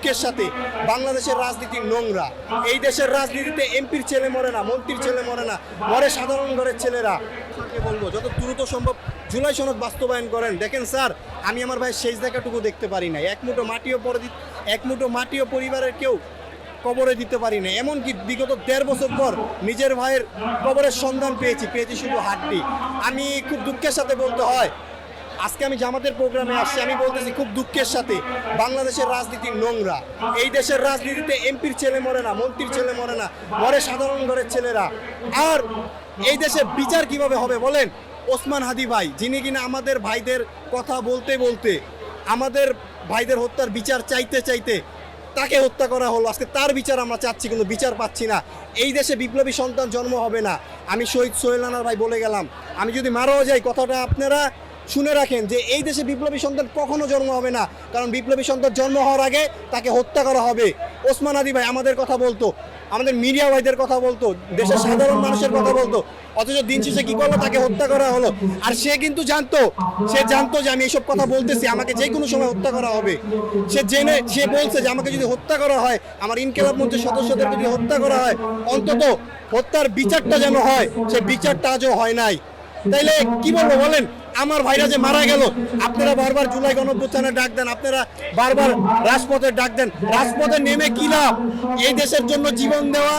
দুঃখের সাথে বাংলাদেশের রাজনীতি নোংরা। এই দেশের রাজনীতিতে এমপির ছেলে মরে না, মন্ত্রীর ছেলে মরে না, মরে সাধারণ ঘরের ছেলেরা। স্যারকে বলবো যত দ্রুত সম্ভব জুলাই সনদ বাস্তবায়ন করেন। দেখেন স্যার, আমি আমার ভাই শেষ দেখাটুকু দেখতে পারি না। এক মুঠো মাটিও পরিবারের কেউ কবরে দিতে পারি না। এমনকি বিগত 1.5 বছর পর নিজের ভাইয়ের কবরের সন্ধান পেয়েছি শুধু হাড্ডি। আমি খুব দুঃখের সাথে বলতে হয়, আজকে আমি জামাতের প্রোগ্রামে আসছি, আমি বলতেছি খুব দুঃখের সাথে বাংলাদেশের রাজনীতি নোংরা। এই দেশের রাজনীতিতে এমপির ছেলে মরে না, মন্ত্রীর ছেলে মরে না, মরে সাধারণ ঘরের ছেলেরা। আর এই দেশে বিচার কিভাবে হবে বলেন? ওসমান হাদি ভাই, যিনি কিনা আমাদের ভাইদের কথা বলতে বলতে, আমাদের ভাইদের হত্যার বিচার চাইতে চাইতে তাকে হত্যা করা হলো। আজকে তার বিচার আমরা চাচ্ছি, কিন্তু বিচার পাচ্ছি না। এই দেশে বিপ্লবী সন্তান জন্ম হবে না। আমি শহীদ সোহেল রানার ভাই বলে গেলাম, আমি যদি মারাও যাই, কথাটা আপনারা শুনে রাখেন যে এই দেশে বিপ্লবী সন্তান কখনো জন্ম হবে না, কারণ বিপ্লবী সন্তান জন্ম হওয়ার আগে তাকে হত্যা করা হবে। ওসমান হাদি ভাই আমাদের কথা বলতো, আমাদের মিডিয়া ভাইদের কথা বলতো, দেশের সাধারণ মানুষের কথা বলতো, অথচ দিন শেষে কি করলো? তাকে হত্যা করা হলো। আর সে কিন্তু জানতো যে আমি এইসব কথা বলতেছি, আমাকে যে কোনো সময় হত্যা করা হবে। সে বলছে যে আমাকে যদি হত্যা করা হয়, আমার ইনকিলাব মঞ্চের সদস্যদের যদি হত্যা করা হয়, অন্তত হত্যার বিচারটা যেন হয়। সে বিচারটা আজও হয় নাই। তাইলে কি বলবো বলেন? আমার ভাইরা যে মারা গেল, আপনারা বারবার জুলাই গণঅভ্যুত্থানের ডাক দেন, আপনারা বারবার রাজপথের ডাক দেন। রাজপথে নেমে কি লাভ? এই দেশের জন্য জীবন দেওয়া,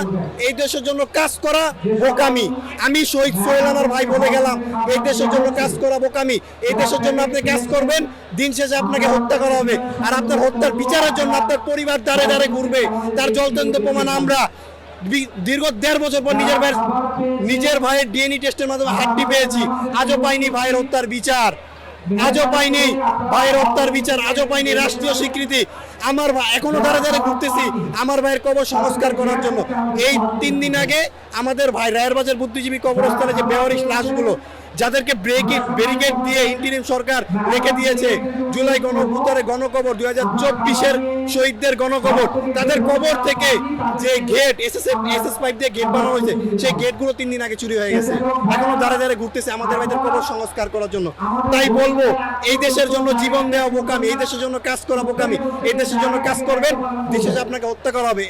এই দেশের জন্য কাজ করা বোকামি। আমি শহীদ সোহেল রানার ভাই বলে গেলাম, এই দেশের জন্য কাজ করা বোকামি। এই দেশের জন্য আপনি কাজ করবেন, দিন শেষে আপনাকে হত্যা করা হবে। আর আপনার হত্যার বিচারের জন্য আপনার পরিবার দ্বারে দ্বারে ঘুরবে। তার জ্বলন্ত প্রমাণ আমরা দীর্ঘ 1.5 বছর পর নিজের ভাইয়ের ডিএনএ টেস্টের মাধ্যমে হাড্ডি পেয়েছি। আজও পাইনি ভাইয়ের হত্যার বিচার, আজও পাইনি ভাইয়ের হত্যার বিচার, আজও পাইনি রাষ্ট্রীয় স্বীকৃতি। আমার ভাই এখনো দাঁড়ে দাঁড়ে ঘুরতেছি আমার ভাইয়ের কবর সংস্কার করার জন্য। এই 3 দিন আগে আমাদের ভাই রায়েরবাজার বুদ্ধিজীবী কবরস্থানে যে বেওয়ারিশ লাশগুলো, যাদেরকে ব্যারিকেড দিয়ে ইন্টিরিম সরকার রেখে দিয়েছে, জুলাই গণঅভ্যুত্থানের গণকবর, 2024-এর শহীদদের গণকবর, তাদের কবর থেকে যে গেট এসএস পাইপ দিয়ে গেট বানানো হয়েছে, সেই গেটগুলো 3 দিন আগে চুরি হয়ে গেছে। এখনো দাঁড়ে দাঁড়ে ঘুরতেছে আমাদের ভাইদের কবর সংস্কার করার জন্য। তাই বলবো, এই দেশের জন্য জীবন দেওয়া বোকামি, এই দেশের জন্য কাজ করা বোকামি। এই দেশের জন্য কাজ করবেন, দেশে আপনাকে হত্যা করা হবে।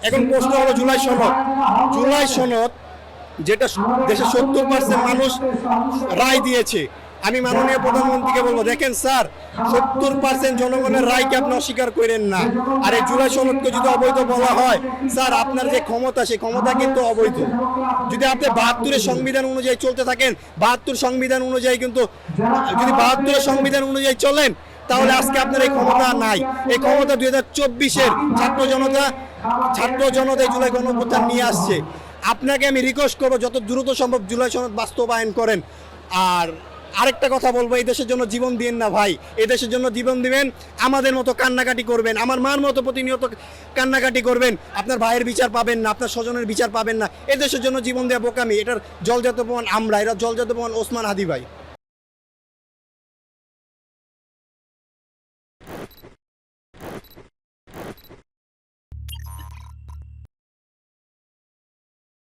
এখন প্রশ্ন হলো জুলাই সনদ যেটা দেশের 70% মানুষ রায় দিয়েছে। আমি মাননীয় প্রধানমন্ত্রীকে বলবো, দেখেন স্যার, 70% জনগণের রায়কে আপনি অস্বীকার করেন না। আর এই জুলাই সনদকে যদি অবৈধ বলা হয়, স্যার আপনার যে ক্ষমতা, সেই ক্ষমতা কিন্তু অবৈধ। যদি আপনি 72-এর সংবিধান অনুযায়ী চলতে থাকেন, 72 সংবিধান অনুযায়ী কিন্তু, যদি 72-এর সংবিধান অনুযায়ী চলেন, তাহলে আজকে আপনার এই ক্ষমতা নাই। এই ক্ষমতা 2024-এর ছাত্র জনতা জুলাই গণঅভ্যুত্থান নিয়ে আসছে। আপনাকে আমি রিকোয়েস্ট করবো, যত দ্রুত সম্ভব জুলাই সনদ বাস্তবায়ন করেন। আর আরেকটা কথা বলবো, এই দেশের জন্য জীবন দিন না ভাই, এই দেশের জন্য জীবন দিবেন, আমাদের মতো কান্নাকাটি করবেন, আমার মার মতো প্রতিনিয়ত কান্নাকাটি করবেন। আপনার ভাইয়ের বিচার পাবেন না, আপনার স্বজনের বিচার পাবেন না। এই দেশের জন্য জীবন দেওয়া বোকামি। এটার জলজাত প্রমাণ আমরা, এরা জলজাত প্রমাণ ওসমান হাদি ভাই।